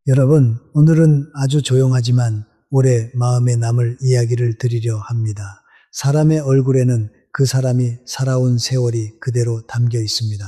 여러분, 오늘은 아주 조용하지만 오래 마음에 남을 이야기를 드리려 합니다. 사람의 얼굴에는 그 사람이 살아온 세월이 그대로 담겨 있습니다.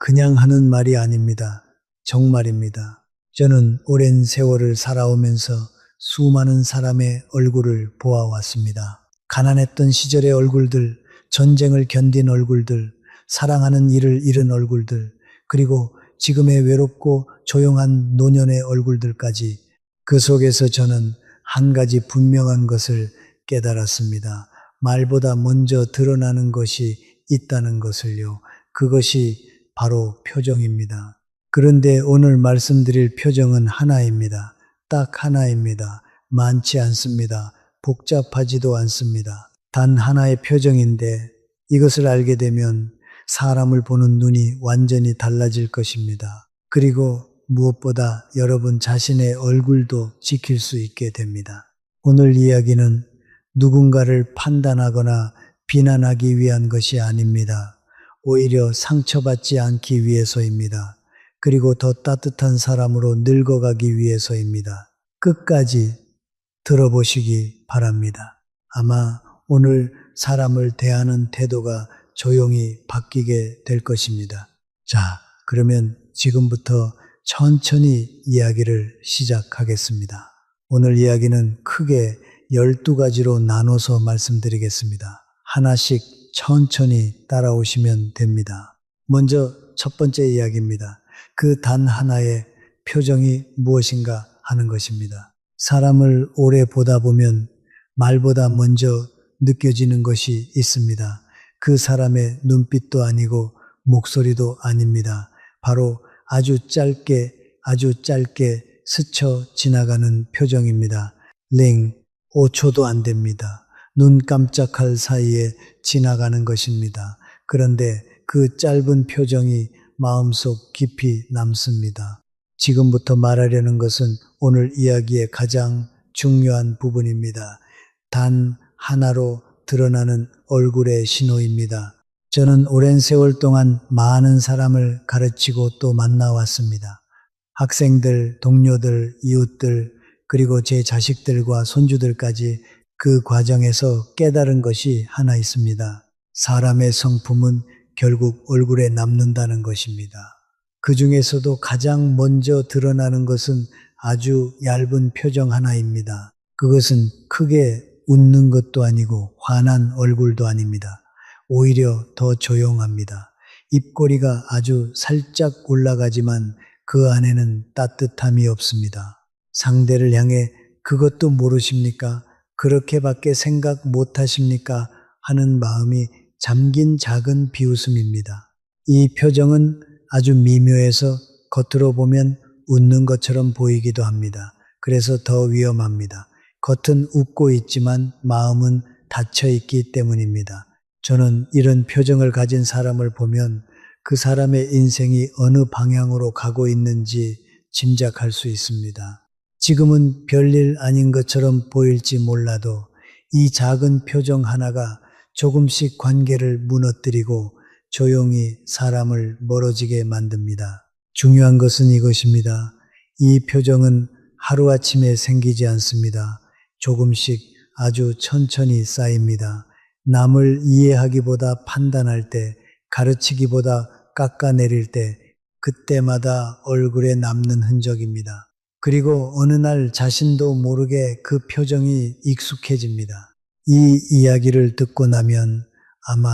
그냥 하는 말이 아닙니다. 정말입니다. 저는 오랜 세월을 살아오면서 수많은 사람의 얼굴을 보아왔습니다. 가난했던 시절의 얼굴들, 전쟁을 견딘 얼굴들, 사랑하는 이를 잃은 얼굴들, 그리고 지금의 외롭고 조용한 노년의 얼굴들까지 그 속에서 저는 한 가지 분명한 것을 깨달았습니다. 말보다 먼저 드러나는 것이 있다는 것을요. 그것이 바로 표정입니다. 그런데 오늘 말씀드릴 표정은 하나입니다. 딱 하나입니다. 많지 않습니다. 복잡하지도 않습니다. 단 하나의 표정인데 이것을 알게 되면 사람을 보는 눈이 완전히 달라질 것입니다. 그리고 무엇보다 여러분 자신의 얼굴도 지킬 수 있게 됩니다. 오늘 이야기는 누군가를 판단하거나 비난하기 위한 것이 아닙니다. 오히려 상처받지 않기 위해서입니다. 그리고 더 따뜻한 사람으로 늙어가기 위해서입니다. 끝까지 들어보시기 바랍니다. 아마 오늘 사람을 대하는 태도가 조용히 바뀌게 될 것입니다. 자, 그러면 지금부터 천천히 이야기를 시작하겠습니다. 오늘 이야기는 크게 12가지로 나눠서 말씀드리겠습니다. 하나씩 천천히 따라오시면 됩니다. 먼저 첫 번째 이야기입니다. 그 단 하나의 표정이 무엇인가 하는 것입니다. 사람을 오래 보다 보면 말보다 먼저 느껴지는 것이 있습니다. 그 사람의 눈빛도 아니고 목소리도 아닙니다. 바로 아주 짧게 스쳐 지나가는 표정입니다. 5초도 안 됩니다. 눈 깜짝할 사이에 지나가는 것입니다. 그런데 그 짧은 표정이 마음속 깊이 남습니다. 지금부터 말하려는 것은 오늘 이야기의 가장 중요한 부분입니다. 단 하나로 드러나는 얼굴의 신호입니다. 저는 오랜 세월 동안 많은 사람을 가르치고 또 만나왔습니다. 학생들, 동료들, 이웃들, 그리고 제 자식들과 손주들까지 그 과정에서 깨달은 것이 하나 있습니다. 사람의 성품은 결국 얼굴에 남는다는 것입니다. 그 중에서도 가장 먼저 드러나는 것은 아주 얇은 표정 하나입니다. 그것은 크게 웃는 것도 아니고 환한 얼굴도 아닙니다. 오히려 더 조용합니다. 입꼬리가 아주 살짝 올라가지만 그 안에는 따뜻함이 없습니다. 상대를 향해 그것도 모르십니까? 그렇게밖에 생각 못하십니까? 하는 마음이 잠긴 작은 비웃음입니다. 이 표정은 아주 미묘해서 겉으로 보면 웃는 것처럼 보이기도 합니다. 그래서 더 위험합니다. 겉은 웃고 있지만 마음은 닫혀 있기 때문입니다. 저는 이런 표정을 가진 사람을 보면 그 사람의 인생이 어느 방향으로 가고 있는지 짐작할 수 있습니다. 지금은 별일 아닌 것처럼 보일지 몰라도 이 작은 표정 하나가 조금씩 관계를 무너뜨리고 조용히 사람을 멀어지게 만듭니다. 중요한 것은 이것입니다. 이 표정은 하루아침에 생기지 않습니다. 조금씩 아주 천천히 쌓입니다. 남을 이해하기보다 판단할 때, 가르치기보다 깎아내릴 때, 그때마다 얼굴에 남는 흔적입니다. 그리고 어느 날 자신도 모르게 그 표정이 익숙해집니다. 이 이야기를 듣고 나면 아마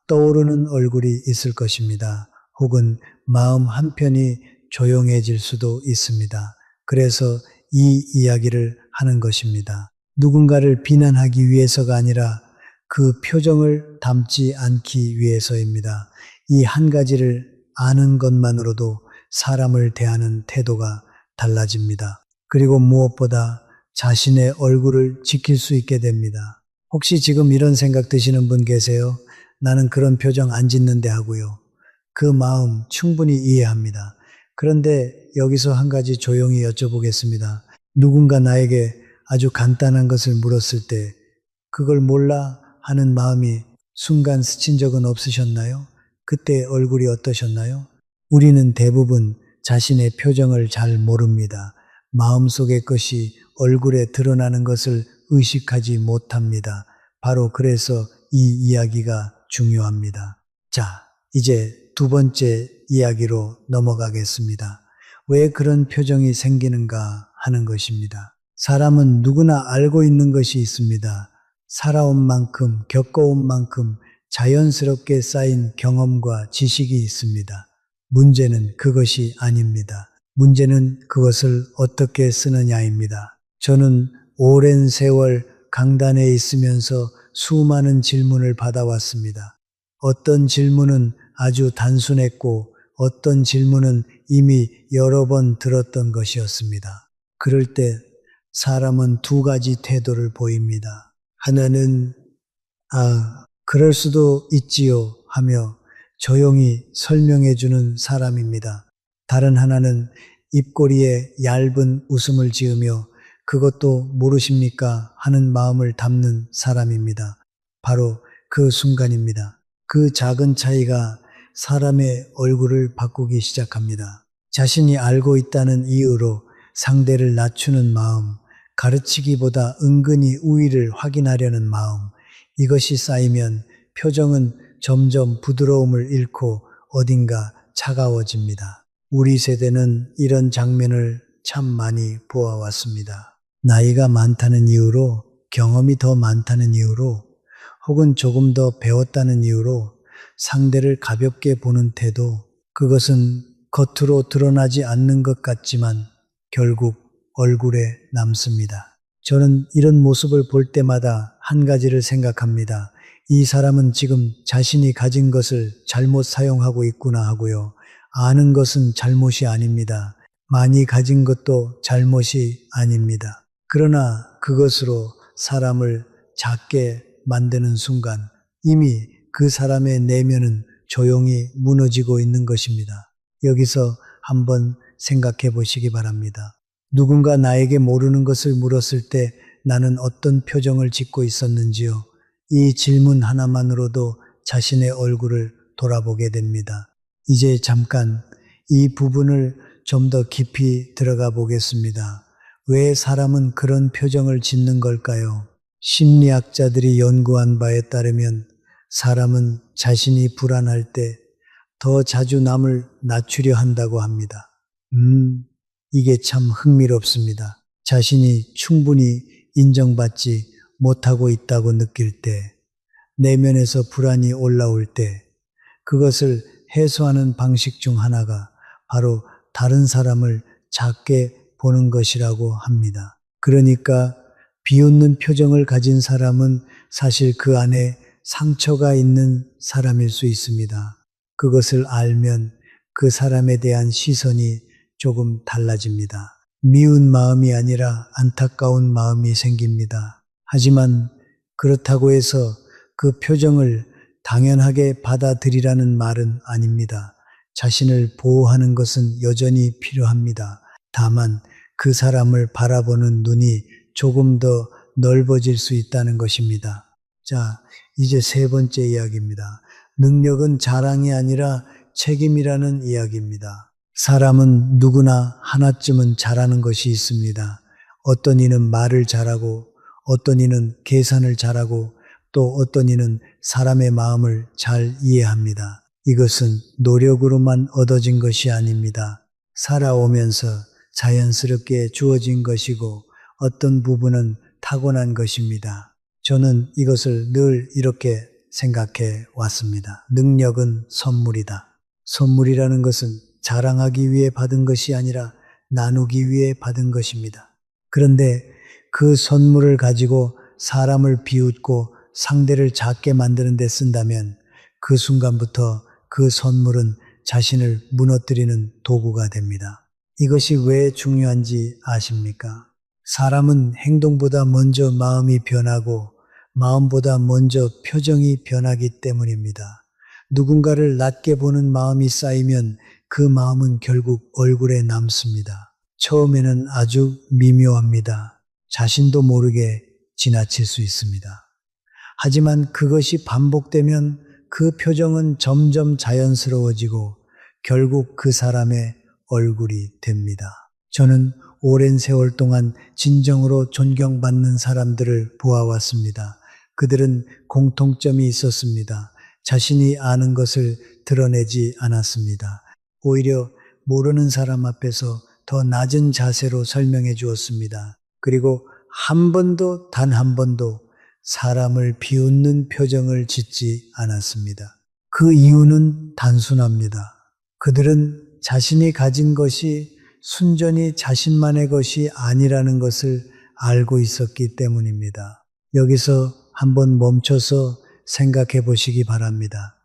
떠오르는 얼굴이 있을 것입니다. 혹은 마음 한편이 조용해질 수도 있습니다. 그래서 이 이야기를 하는 것입니다. 누군가를 비난하기 위해서가 아니라 그 표정을 담지 않기 위해서입니다. 이 한 가지를 아는 것만으로도 사람을 대하는 태도가 달라집니다. 그리고 무엇보다 자신의 얼굴을 지킬 수 있게 됩니다. 혹시 지금 이런 생각 드시는 분 계세요? 나는 그런 표정 안 짓는데 하고요. 그 마음 충분히 이해합니다. 그런데 여기서 한 가지 조용히 여쭤보겠습니다. 누군가 나에게 아주 간단한 것을 물었을 때 그걸 몰라 하는 마음이 순간 스친 적은 없으셨나요? 그때 얼굴이 어떠셨나요? 우리는 대부분 자신의 표정을 잘 모릅니다. 마음속의 것이 얼굴에 드러나는 것을 의식하지 못합니다. 바로 그래서 이 이야기가 중요합니다. 자, 이제 두 번째 이야기로 넘어가겠습니다. 왜 그런 표정이 생기는가 하는 것입니다. 사람은 누구나 알고 있는 것이 있습니다. 살아온 만큼, 겪어온 만큼 자연스럽게 쌓인 경험과 지식이 있습니다. 문제는 그것이 아닙니다. 문제는 그것을 어떻게 쓰느냐입니다. 저는 오랜 세월 강단에 있으면서 수많은 질문을 받아왔습니다. 어떤 질문은 아주 단순했고 어떤 질문은 이미 여러 번 들었던 것이었습니다. 그럴 때 사람은 두 가지 태도를 보입니다. 하나는 그럴 수도 있지요 하며 조용히 설명해 주는 사람입니다. 다른 하나는 입꼬리에 얇은 웃음을 지으며 그것도 모르십니까 하는 마음을 담는 사람입니다. 바로 그 순간입니다. 그 작은 차이가 사람의 얼굴을 바꾸기 시작합니다. 자신이 알고 있다는 이유로 상대를 낮추는 마음, 가르치기보다 은근히 우위를 확인하려는 마음, 이것이 쌓이면 표정은 점점 부드러움을 잃고 어딘가 차가워집니다. 우리 세대는 이런 장면을 참 많이 보아왔습니다. 나이가 많다는 이유로, 경험이 더 많다는 이유로, 혹은 조금 더 배웠다는 이유로 상대를 가볍게 보는 태도, 그것은 겉으로 드러나지 않는 것 같지만 결국 얼굴에 남습니다. 저는 이런 모습을 볼 때마다 한 가지를 생각합니다. 이 사람은 지금 자신이 가진 것을 잘못 사용하고 있구나 하고요. 아는 것은 잘못이 아닙니다. 많이 가진 것도 잘못이 아닙니다. 그러나 그것으로 사람을 작게 만드는 순간 이미 그 사람의 내면은 조용히 무너지고 있는 것입니다. 여기서 한번 생각해 보시기 바랍니다. 누군가 나에게 모르는 것을 물었을 때 나는 어떤 표정을 짓고 있었는지요? 이 질문 하나만으로도 자신의 얼굴을 돌아보게 됩니다. 이제 잠깐 이 부분을 좀 더 깊이 들어가 보겠습니다. 왜 사람은 그런 표정을 짓는 걸까요? 심리학자들이 연구한 바에 따르면 사람은 자신이 불안할 때 더 자주 남을 낮추려 한다고 합니다. 이게 참 흥미롭습니다. 자신이 충분히 인정받지 못하고 있다고 느낄 때, 내면에서 불안이 올라올 때, 그것을 해소하는 방식 중 하나가 바로 다른 사람을 작게 보는 것이라고 합니다. 그러니까 비웃는 표정을 가진 사람은 사실 그 안에 상처가 있는 사람일 수 있습니다. 그것을 알면 그 사람에 대한 시선이 조금 달라집니다. 미운 마음이 아니라 안타까운 마음이 생깁니다. 하지만 그렇다고 해서 그 표정을 당연하게 받아들이라는 말은 아닙니다. 자신을 보호하는 것은 여전히 필요합니다. 다만 그 사람을 바라보는 눈이 조금 더 넓어질 수 있다는 것입니다. 자, 이제 세 번째 이야기입니다. 능력은 자랑이 아니라 책임이라는 이야기입니다. 사람은 누구나 하나쯤은 잘하는 것이 있습니다. 어떤 이는 말을 잘하고, 어떤 이는 계산을 잘하고, 또 어떤 이는 사람의 마음을 잘 이해합니다. 이것은 노력으로만 얻어진 것이 아닙니다. 살아오면서 자연스럽게 주어진 것이고 어떤 부분은 타고난 것입니다. 저는 이것을 늘 이렇게 생각해 왔습니다. 능력은 선물이다. 선물이라는 것은 자랑하기 위해 받은 것이 아니라 나누기 위해 받은 것입니다. 그런데 그 선물을 가지고 사람을 비웃고 상대를 작게 만드는 데 쓴다면 그 순간부터 그 선물은 자신을 무너뜨리는 도구가 됩니다. 이것이 왜 중요한지 아십니까? 사람은 행동보다 먼저 마음이 변하고 마음보다 먼저 표정이 변하기 때문입니다. 누군가를 낮게 보는 마음이 쌓이면 그 마음은 결국 얼굴에 남습니다. 처음에는 아주 미묘합니다. 자신도 모르게 지나칠 수 있습니다. 하지만 그것이 반복되면 그 표정은 점점 자연스러워지고 결국 그 사람의 얼굴이 됩니다. 저는 오랜 세월 동안 진정으로 존경받는 사람들을 보아왔습니다. 그들은 공통점이 있었습니다. 자신이 아는 것을 드러내지 않았습니다. 오히려 모르는 사람 앞에서 더 낮은 자세로 설명해 주었습니다. 그리고 한 번도, 단 한 번도 사람을 비웃는 표정을 짓지 않았습니다. 그 이유는 단순합니다. 그들은 자신이 가진 것이 순전히 자신만의 것이 아니라는 것을 알고 있었기 때문입니다. 여기서 한번 멈춰서 생각해 보시기 바랍니다.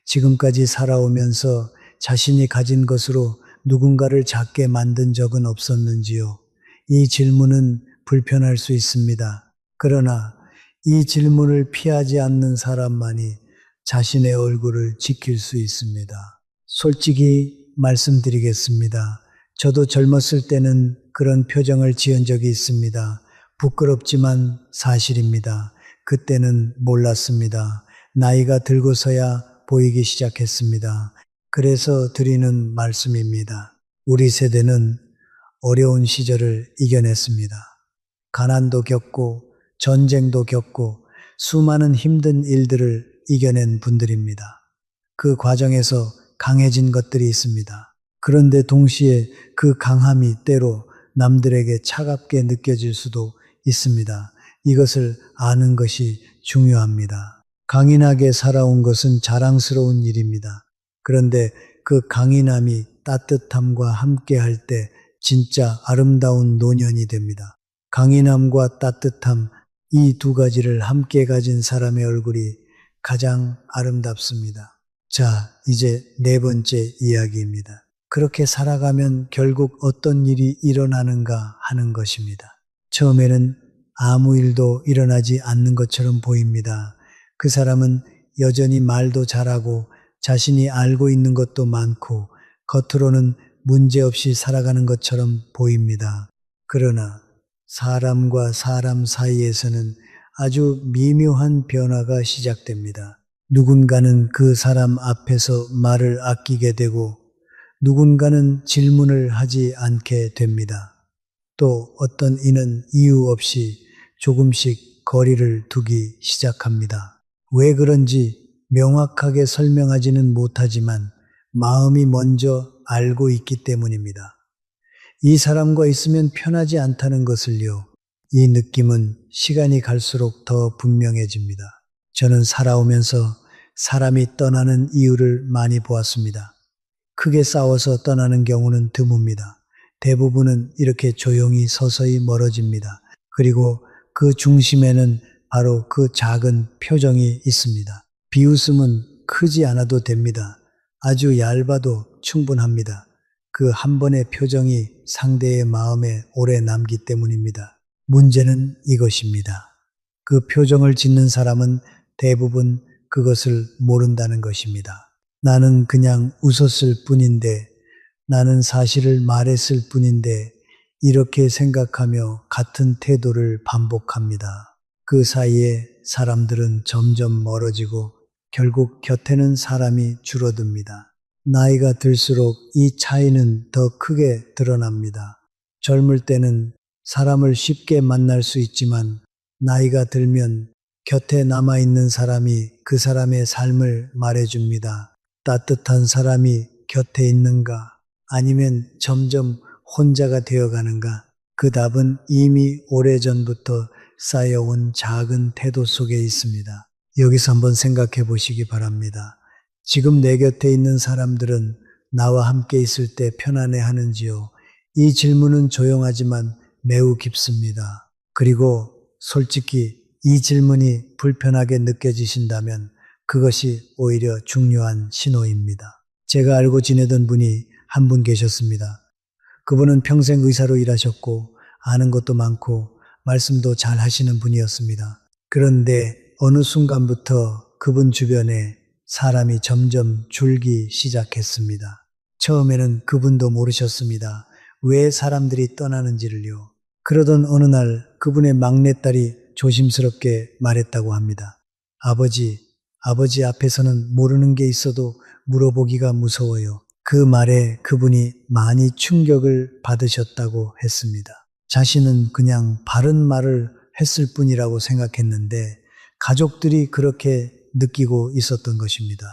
지금까지 살아오면서 자신이 가진 것으로 누군가를 작게 만든 적은 없었는지요? 이 질문은 불편할 수 있습니다. 그러나 이 질문을 피하지 않는 사람만이 자신의 얼굴을 지킬 수 있습니다. 솔직히 말씀드리겠습니다. 저도 젊었을 때는 그런 표정을 지은 적이 있습니다. 부끄럽지만 사실입니다. 그때는 몰랐습니다. 나이가 들고서야 보이기 시작했습니다. 그래서 드리는 말씀입니다. 우리 세대는 어려운 시절을 이겨냈습니다. 가난도 겪고 전쟁도 겪고 수많은 힘든 일들을 이겨낸 분들입니다. 그 과정에서 강해진 것들이 있습니다. 그런데 동시에 그 강함이 때로 남들에게 차갑게 느껴질 수도 있습니다. 이것을 아는 것이 중요합니다. 강인하게 살아온 것은 자랑스러운 일입니다. 그런데 그 강인함이 따뜻함과 함께 할 때 진짜 아름다운 노년이 됩니다. 강인함과 따뜻함, 이 두 가지를 함께 가진 사람의 얼굴이 가장 아름답습니다. 자, 이제 네 번째 이야기입니다. 그렇게 살아가면 결국 어떤 일이 일어나는가 하는 것입니다. 처음에는 아무 일도 일어나지 않는 것처럼 보입니다. 그 사람은 여전히 말도 잘하고 자신이 알고 있는 것도 많고 겉으로는 문제없이 살아가는 것처럼 보입니다. 그러나 사람과 사람 사이에서는 아주 미묘한 변화가 시작됩니다. 누군가는 그 사람 앞에서 말을 아끼게 되고 누군가는 질문을 하지 않게 됩니다. 또 어떤 이는 이유 없이 조금씩 거리를 두기 시작합니다. 왜 그런지 명확하게 설명하지는 못하지만 마음이 먼저 알고 있기 때문입니다. 이 사람과 있으면 편하지 않다는 것을요. 이 느낌은 시간이 갈수록 더 분명해집니다. 저는 살아오면서 사람이 떠나는 이유를 많이 보았습니다. 크게 싸워서 떠나는 경우는 드뭅니다. 대부분은 이렇게 조용히 서서히 멀어집니다. 그리고 그 중심에는 바로 그 작은 표정이 있습니다. 비웃음은 크지 않아도 됩니다. 아주 얇아도 충분합니다. 그 한 번의 표정이 상대의 마음에 오래 남기 때문입니다. 문제는 이것입니다. 그 표정을 짓는 사람은 대부분 그것을 모른다는 것입니다. 나는 그냥 웃었을 뿐인데, 나는 사실을 말했을 뿐인데, 이렇게 생각하며 같은 태도를 반복합니다. 그 사이에 사람들은 점점 멀어지고 결국 곁에는 사람이 줄어듭니다. 나이가 들수록 이 차이는 더 크게 드러납니다. 젊을 때는 사람을 쉽게 만날 수 있지만 나이가 들면 곁에 남아있는 사람이 그 사람의 삶을 말해줍니다. 따뜻한 사람이 곁에 있는가? 아니면 점점 혼자가 되어가는가? 그 답은 이미 오래전부터 쌓여온 작은 태도 속에 있습니다. 여기서 한번 생각해 보시기 바랍니다. 지금 내 곁에 있는 사람들은 나와 함께 있을 때 편안해 하는지요? 이 질문은 조용하지만 매우 깊습니다. 그리고 솔직히 이 질문이 불편하게 느껴지신다면 그것이 오히려 중요한 신호입니다. 제가 알고 지내던 분이 한 분 계셨습니다. 그분은 평생 의사로 일하셨고 아는 것도 많고 말씀도 잘 하시는 분이었습니다. 그런데 어느 순간부터 그분 주변에 사람이 점점 줄기 시작했습니다. 처음에는 그분도 모르셨습니다. 왜 사람들이 떠나는지를요. 그러던 어느 날 그분의 막내딸이 조심스럽게 말했다고 합니다. 아버지 앞에서는 모르는 게 있어도 물어보기가 무서워요. 그 말에 그분이 많이 충격을 받으셨다고 했습니다. 자신은 그냥 바른 말을 했을 뿐이라고 생각했는데 가족들이 그렇게 느끼고 있었던 것입니다.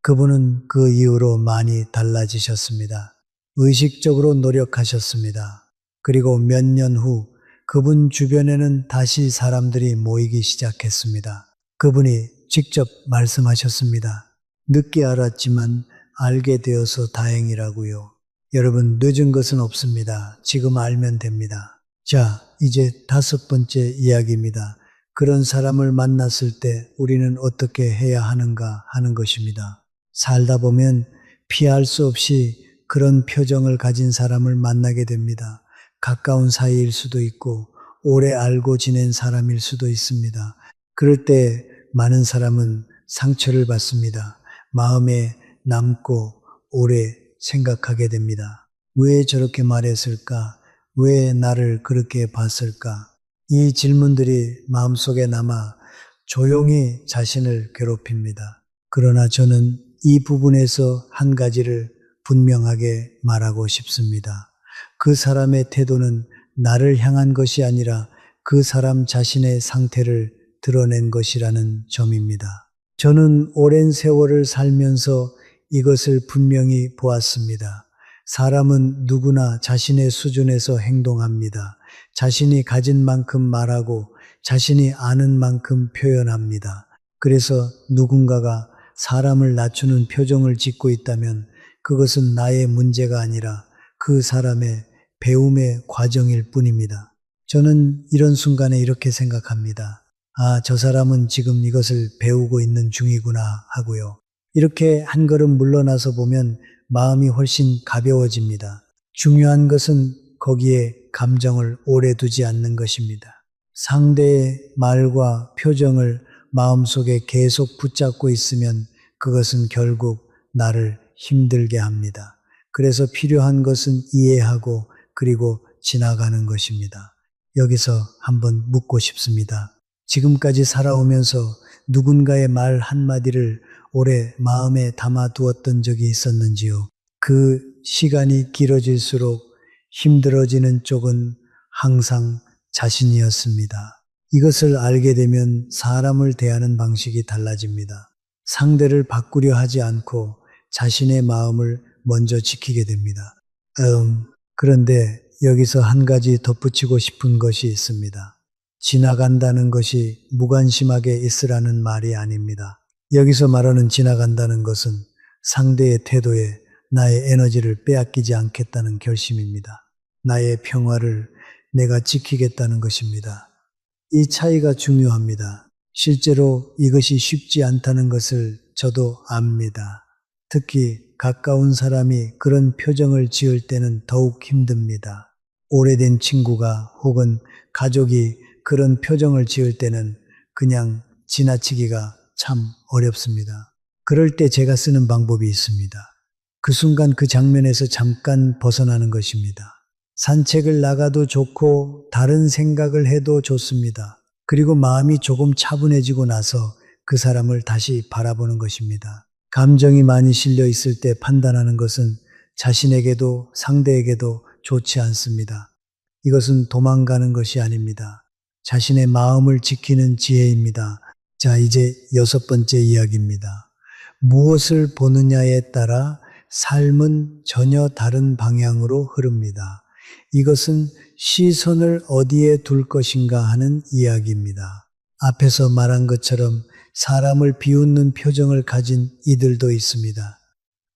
그분은 그 이후로 많이 달라지셨습니다. 의식적으로 노력하셨습니다. 그리고 몇 년 후 그분 주변에는 다시 사람들이 모이기 시작했습니다. 그분이 직접 말씀하셨습니다. 늦게 알았지만 알게 되어서 다행이라고요. 여러분, 늦은 것은 없습니다. 지금 알면 됩니다. 자, 이제 5번째 이야기입니다. 그런 사람을 만났을 때 우리는 어떻게 해야 하는가 하는 것입니다. 살다 보면 피할 수 없이 그런 표정을 가진 사람을 만나게 됩니다. 가까운 사이일 수도 있고 오래 알고 지낸 사람일 수도 있습니다. 그럴 때 많은 사람은 상처를 받습니다. 마음에 남고 오래 생각하게 됩니다. 왜 저렇게 말했을까? 왜 나를 그렇게 봤을까? 이 질문들이 마음속에 남아 조용히 자신을 괴롭힙니다. 그러나 저는 이 부분에서 한 가지를 분명하게 말하고 싶습니다. 그 사람의 태도는 나를 향한 것이 아니라 그 사람 자신의 상태를 드러낸 것이라는 점입니다. 저는 오랜 세월을 살면서 이것을 분명히 보았습니다. 사람은 누구나 자신의 수준에서 행동합니다. 자신이 가진 만큼 말하고 자신이 아는 만큼 표현합니다. 그래서 누군가가 사람을 낮추는 표정을 짓고 있다면 그것은 나의 문제가 아니라 그 사람의 배움의 과정일 뿐입니다. 저는 이런 순간에 이렇게 생각합니다. 아, 저 사람은 지금 이것을 배우고 있는 중이구나 하고요. 이렇게 한 걸음 물러나서 보면 마음이 훨씬 가벼워집니다. 중요한 것은 거기에 감정을 오래 두지 않는 것입니다. 상대의 말과 표정을 마음속에 계속 붙잡고 있으면 그것은 결국 나를 힘들게 합니다. 그래서 필요한 것은 이해하고 그리고 지나가는 것입니다. 여기서 한번 묻고 싶습니다. 지금까지 살아오면서 누군가의 말 한마디를 오래 마음에 담아두었던 적이 있었는지요? 그 시간이 길어질수록 힘들어지는 쪽은 항상 자신이었습니다. 이것을 알게 되면 사람을 대하는 방식이 달라집니다. 상대를 바꾸려 하지 않고 자신의 마음을 먼저 지키게 됩니다. 그런데 여기서 한 가지 덧붙이고 싶은 것이 있습니다. 지나간다는 것이 무관심하게 있으라는 말이 아닙니다. 여기서 말하는 지나간다는 것은 상대의 태도에 나의 에너지를 빼앗기지 않겠다는 결심입니다. 나의 평화를 내가 지키겠다는 것입니다. 이 차이가 중요합니다. 실제로 이것이 쉽지 않다는 것을 저도 압니다. 특히 가까운 사람이 그런 표정을 지을 때는 더욱 힘듭니다. 오래된 친구가 혹은 가족이 그런 표정을 지을 때는 그냥 지나치기가 참 어렵습니다. 그럴 때 제가 쓰는 방법이 있습니다. 그 순간 그 장면에서 잠깐 벗어나는 것입니다. 산책을 나가도 좋고 다른 생각을 해도 좋습니다. 그리고 마음이 조금 차분해지고 나서 그 사람을 다시 바라보는 것입니다. 감정이 많이 실려 있을 때 판단하는 것은 자신에게도 상대에게도 좋지 않습니다. 이것은 도망가는 것이 아닙니다. 자신의 마음을 지키는 지혜입니다. 자, 이제 6번째 이야기입니다. 무엇을 보느냐에 따라 삶은 전혀 다른 방향으로 흐릅니다. 이것은 시선을 어디에 둘 것인가 하는 이야기입니다. 앞에서 말한 것처럼 사람을 비웃는 표정을 가진 이들도 있습니다.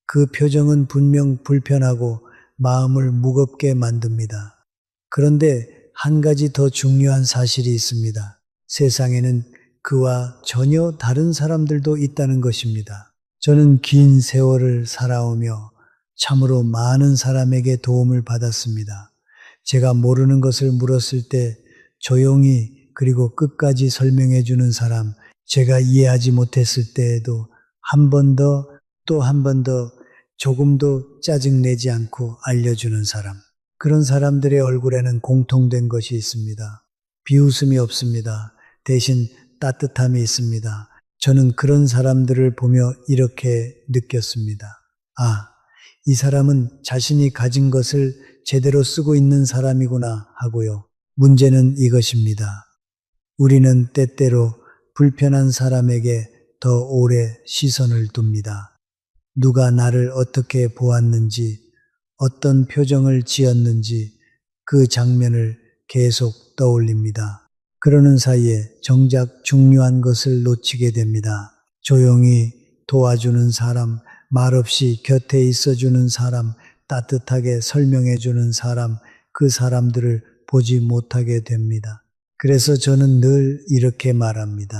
그 표정은 분명 불편하고 마음을 무겁게 만듭니다. 그런데 한 가지 더 중요한 사실이 있습니다. 세상에는 그와 전혀 다른 사람들도 있다는 것입니다. 저는 긴 세월을 살아오며 참으로 많은 사람에게 도움을 받았습니다. 제가 모르는 것을 물었을 때 조용히 그리고 끝까지 설명해 주는 사람, 제가 이해하지 못했을 때에도 한 번 더 또 한 번 더 조금도 짜증내지 않고 알려주는 사람. 그런 사람들의 얼굴에는 공통된 것이 있습니다. 비웃음이 없습니다. 대신 따뜻함이 있습니다. 저는 그런 사람들을 보며 이렇게 느꼈습니다. 아, 이 사람은 자신이 가진 것을 제대로 쓰고 있는 사람이구나 하고요. 문제는 이것입니다. 우리는 때때로 불편한 사람에게 더 오래 시선을 둡니다. 누가 나를 어떻게 보았는지, 어떤 표정을 지었는지 그 장면을 계속 떠올립니다. 그러는 사이에 정작 중요한 것을 놓치게 됩니다. 조용히 도와주는 사람, 말없이 곁에 있어주는 사람, 따뜻하게 설명해주는 사람, 그 사람들을 보지 못하게 됩니다. 그래서 저는 늘 이렇게 말합니다.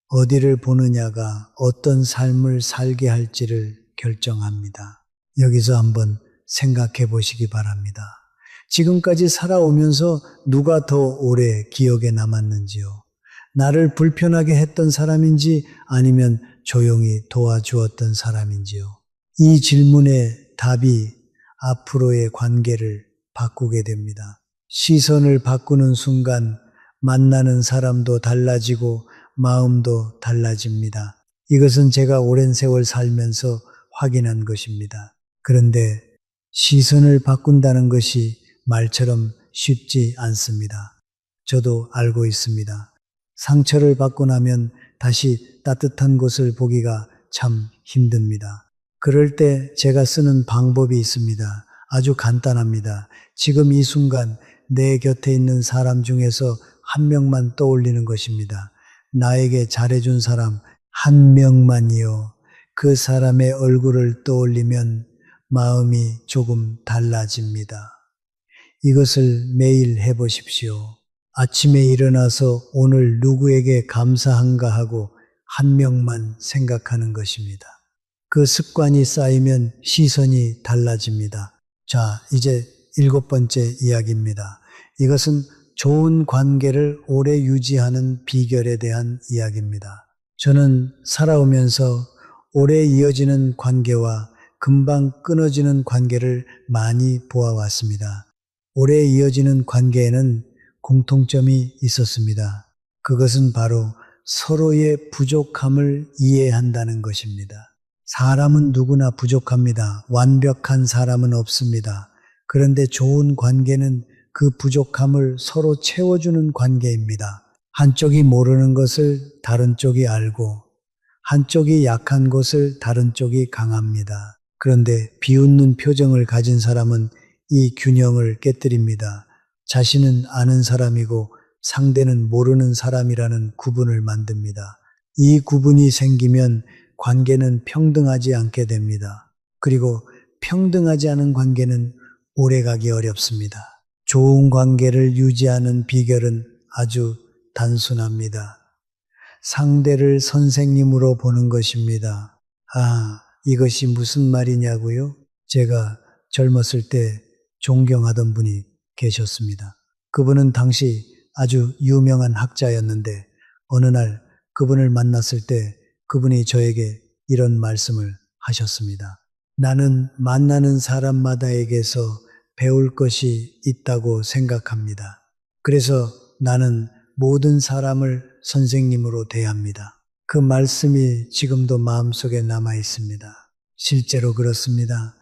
어디를 보느냐가 어떤 삶을 살게 할지를 결정합니다. 여기서 한번 생각해 보시기 바랍니다. 지금까지 살아오면서 누가 더 오래 기억에 남았는지요? 나를 불편하게 했던 사람인지 아니면 조용히 도와주었던 사람인지요? 이 질문의 답이 앞으로의 관계를 바꾸게 됩니다. 시선을 바꾸는 순간 만나는 사람도 달라지고 마음도 달라집니다. 이것은 제가 오랜 세월 살면서 확인한 것입니다. 그런데 시선을 바꾼다는 것이 말처럼 쉽지 않습니다. 저도 알고 있습니다. 상처를 받고 나면 다시 따뜻한 곳을 보기가 참 힘듭니다. 그럴 때 제가 쓰는 방법이 있습니다. 아주 간단합니다. 지금 이 순간 내 곁에 있는 사람 중에서 한 명만 떠올리는 것입니다. 나에게 잘해준 사람 한 명만이요. 그 사람의 얼굴을 떠올리면 마음이 조금 달라집니다. 이것을 매일 해보십시오. 아침에 일어나서 오늘 누구에게 감사한가 하고 한 명만 생각하는 것입니다. 그 습관이 쌓이면 시선이 달라집니다. 자, 이제 7번째 이야기입니다. 이것은 좋은 관계를 오래 유지하는 비결에 대한 이야기입니다. 저는 살아오면서 오래 이어지는 관계와 금방 끊어지는 관계를 많이 보아왔습니다. 오래 이어지는 관계에는 공통점이 있었습니다. 그것은 바로 서로의 부족함을 이해한다는 것입니다. 사람은 누구나 부족합니다. 완벽한 사람은 없습니다. 그런데 좋은 관계는 그 부족함을 서로 채워주는 관계입니다. 한쪽이 모르는 것을 다른 쪽이 알고, 한쪽이 약한 것을 다른 쪽이 강합니다. 그런데 비웃는 표정을 가진 사람은 이 균형을 깨뜨립니다. 자신은 아는 사람이고 상대는 모르는 사람이라는 구분을 만듭니다. 이 구분이 생기면 관계는 평등하지 않게 됩니다. 그리고 평등하지 않은 관계는 오래가기 어렵습니다. 좋은 관계를 유지하는 비결은 아주 단순합니다. 상대를 선생님으로 보는 것입니다. 아, 이것이 무슨 말이냐고요? 제가 젊었을 때 존경하던 분이 계셨습니다. 그분은 당시 아주 유명한 학자였는데 어느 날 그분을 만났을 때 그분이 저에게 이런 말씀을 하셨습니다. 나는 만나는 사람마다에게서 배울 것이 있다고 생각합니다. 그래서 나는 모든 사람을 선생님으로 대합니다. 그 말씀이 지금도 마음속에 남아 있습니다. 실제로 그렇습니다.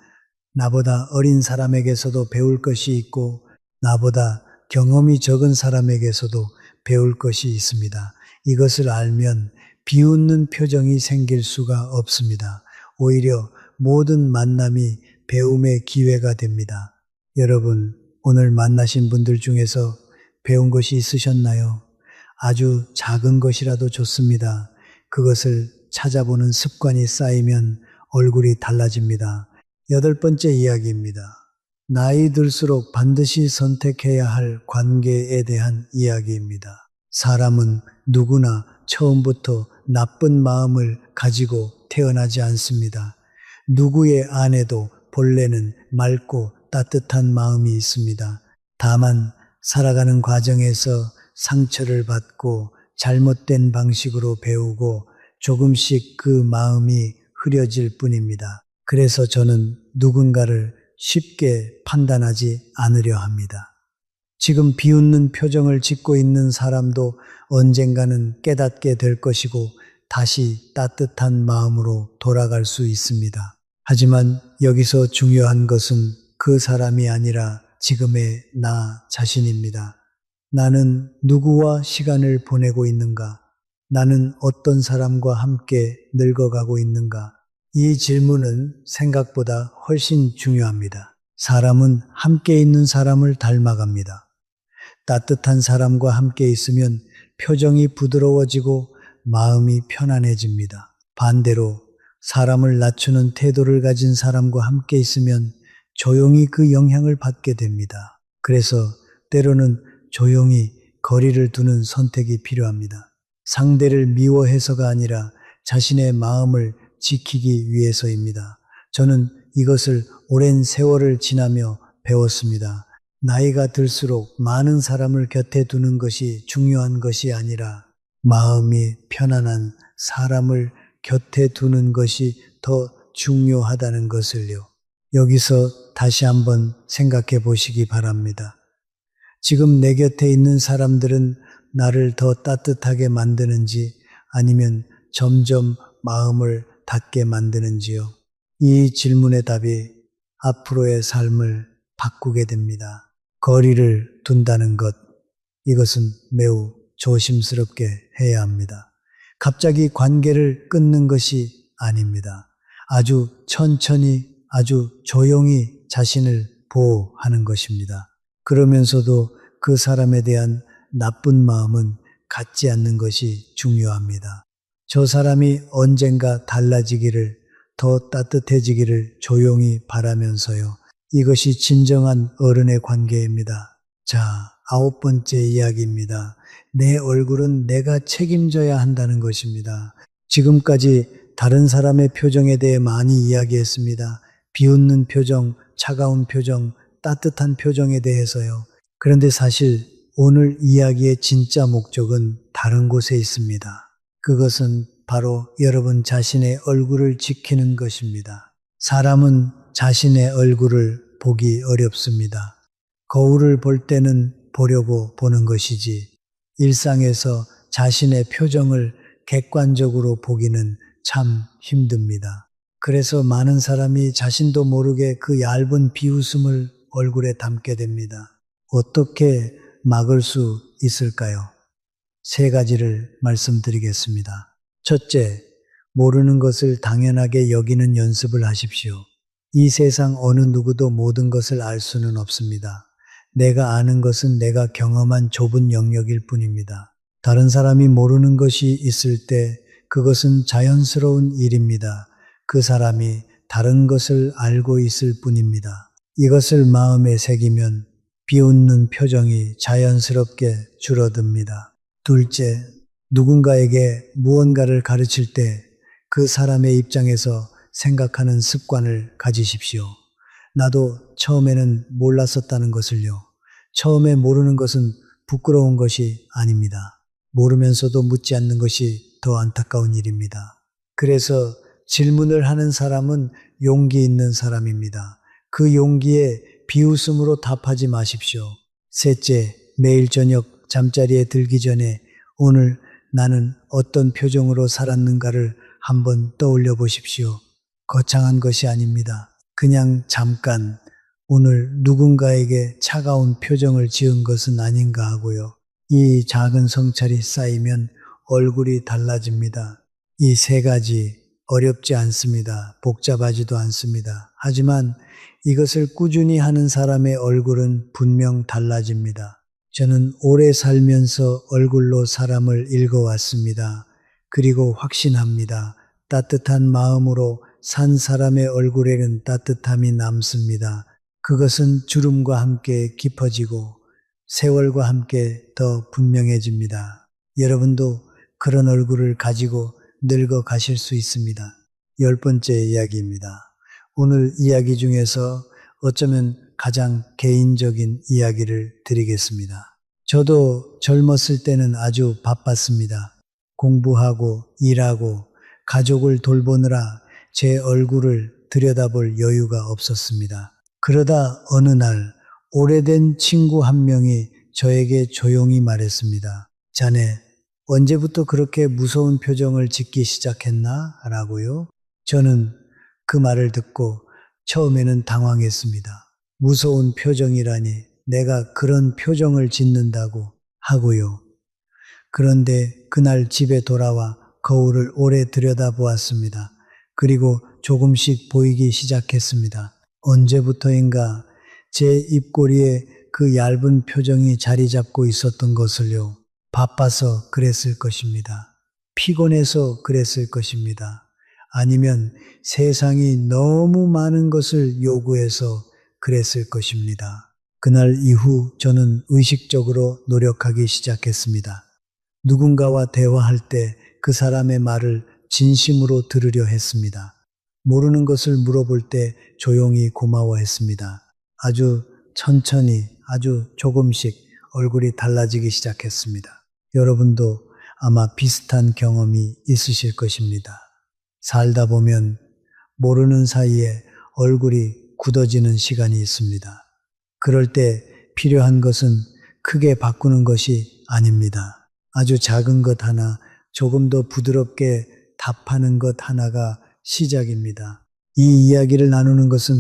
나보다 어린 사람에게서도 배울 것이 있고 나보다 경험이 적은 사람에게서도 배울 것이 있습니다. 이것을 알면 비웃는 표정이 생길 수가 없습니다. 오히려 모든 만남이 배움의 기회가 됩니다. 여러분, 오늘 만나신 분들 중에서 배운 것이 있으셨나요? 아주 작은 것이라도 좋습니다. 그것을 찾아보는 습관이 쌓이면 얼굴이 달라집니다. 8번째 이야기입니다. 나이 들수록 반드시 선택해야 할 관계에 대한 이야기입니다. 사람은 누구나 처음부터 나쁜 마음을 가지고 태어나지 않습니다. 누구의 안에도 본래는 맑고 따뜻한 마음이 있습니다. 다만 살아가는 과정에서 상처를 받고 잘못된 방식으로 배우고 조금씩 그 마음이 흐려질 뿐입니다. 그래서 저는 누군가를 쉽게 판단하지 않으려 합니다. 지금 비웃는 표정을 짓고 있는 사람도 언젠가는 깨닫게 될 것이고 다시 따뜻한 마음으로 돌아갈 수 있습니다. 하지만 여기서 중요한 것은 그 사람이 아니라 지금의 나 자신입니다. 나는 누구와 시간을 보내고 있는가? 나는 어떤 사람과 함께 늙어가고 있는가? 이 질문은 생각보다 훨씬 중요합니다. 사람은 함께 있는 사람을 닮아갑니다. 따뜻한 사람과 함께 있으면 표정이 부드러워지고 마음이 편안해집니다. 반대로 사람을 낮추는 태도를 가진 사람과 함께 있으면 조용히 그 영향을 받게 됩니다. 그래서 때로는 조용히 거리를 두는 선택이 필요합니다. 상대를 미워해서가 아니라 자신의 마음을 지키기 위해서입니다. 저는 이것을 오랜 세월을 지나며 배웠습니다. 나이가 들수록 많은 사람을 곁에 두는 것이 중요한 것이 아니라 마음이 편안한 사람을 곁에 두는 것이 더 중요하다는 것을요. 여기서 다시 한번 생각해 보시기 바랍니다. 지금 내 곁에 있는 사람들은 나를 더 따뜻하게 만드는지 아니면 점점 마음을 닫게 만드는지요. 이 질문의 답이 앞으로의 삶을 바꾸게 됩니다. 거리를 둔다는 것, 이것은 매우 조심스럽게 해야 합니다. 갑자기 관계를 끊는 것이 아닙니다. 아주 천천히, 아주 조용히 자신을 보호하는 것입니다. 그러면서도 그 사람에 대한 나쁜 마음은 갖지 않는 것이 중요합니다. 저 사람이 언젠가 달라지기를, 더 따뜻해지기를 조용히 바라면서요. 이것이 진정한 어른의 관계입니다. 자, 9번째 이야기입니다. 내 얼굴은 내가 책임져야 한다는 것입니다. 지금까지 다른 사람의 표정에 대해 많이 이야기했습니다. 비웃는 표정, 차가운 표정, 따뜻한 표정에 대해서요. 그런데 사실 오늘 이야기의 진짜 목적은 다른 곳에 있습니다. 그것은 바로 여러분 자신의 얼굴을 지키는 것입니다. 사람은 자신의 얼굴을 보기 어렵습니다. 거울을 볼 때는 보려고 보는 것이지 일상에서 자신의 표정을 객관적으로 보기는 참 힘듭니다. 그래서 많은 사람이 자신도 모르게 그 얇은 비웃음을 얼굴에 담게 됩니다. 어떻게 막을 수 있을까요? 3가지를 말씀드리겠습니다. 첫째, 모르는 것을 당연하게 여기는 연습을 하십시오. 이 세상 어느 누구도 모든 것을 알 수는 없습니다. 내가 아는 것은 내가 경험한 좁은 영역일 뿐입니다. 다른 사람이 모르는 것이 있을 때 그것은 자연스러운 일입니다. 그 사람이 다른 것을 알고 있을 뿐입니다. 이것을 마음에 새기면 비웃는 표정이 자연스럽게 줄어듭니다. 둘째, 누군가에게 무언가를 가르칠 때 그 사람의 입장에서 생각하는 습관을 가지십시오. 나도 처음에는 몰랐었다는 것을요. 처음에 모르는 것은 부끄러운 것이 아닙니다. 모르면서도 묻지 않는 것이 더 안타까운 일입니다. 그래서 질문을 하는 사람은 용기 있는 사람입니다. 그 용기에 비웃음으로 답하지 마십시오. 셋째, 매일 저녁 잠자리에 들기 전에 오늘 나는 어떤 표정으로 살았는가를 한번 떠올려 보십시오. 거창한 것이 아닙니다. 그냥 잠깐 오늘 누군가에게 차가운 표정을 지은 것은 아닌가 하고요. 이 작은 성찰이 쌓이면 얼굴이 달라집니다. 이 3가지 어렵지 않습니다. 복잡하지도 않습니다. 하지만 이것을 꾸준히 하는 사람의 얼굴은 분명 달라집니다. 저는 오래 살면서 얼굴로 사람을 읽어왔습니다. 그리고 확신합니다. 따뜻한 마음으로 산 사람의 얼굴에는 따뜻함이 남습니다. 그것은 주름과 함께 깊어지고 세월과 함께 더 분명해집니다. 여러분도 그런 얼굴을 가지고 늙어 가실 수 있습니다. 10번째 이야기입니다. 오늘 이야기 중에서 어쩌면 가장 개인적인 이야기를 드리겠습니다. 저도 젊었을 때는 아주 바빴습니다. 공부하고 일하고 가족을 돌보느라 제 얼굴을 들여다볼 여유가 없었습니다. 그러다 어느 날 오래된 친구 한 명이 저에게 조용히 말했습니다. 자네, 언제부터 그렇게 무서운 표정을 짓기 시작했나? 라고요. 저는 그 말을 듣고 처음에는 당황했습니다. 무서운 표정이라니 내가 그런 표정을 짓는다고 하고요. 그런데 그날 집에 돌아와 거울을 오래 들여다보았습니다. 그리고 조금씩 보이기 시작했습니다. 언제부터인가 제 입꼬리에 그 얇은 표정이 자리 잡고 있었던 것을요. 바빠서 그랬을 것입니다. 피곤해서 그랬을 것입니다. 아니면 세상이 너무 많은 것을 요구해서 그랬을 것입니다. 그날 이후 저는 의식적으로 노력하기 시작했습니다. 누군가와 대화할 때 그 사람의 말을 진심으로 들으려 했습니다. 모르는 것을 물어볼 때 조용히 고마워했습니다. 아주 천천히, 아주 조금씩 얼굴이 달라지기 시작했습니다. 여러분도 아마 비슷한 경험이 있으실 것입니다. 살다 보면 모르는 사이에 얼굴이 굳어지는 시간이 있습니다. 그럴 때 필요한 것은 크게 바꾸는 것이 아닙니다. 아주 작은 것 하나, 조금 더 부드럽게 답하는 것 하나가 시작입니다. 이 이야기를 나누는 것은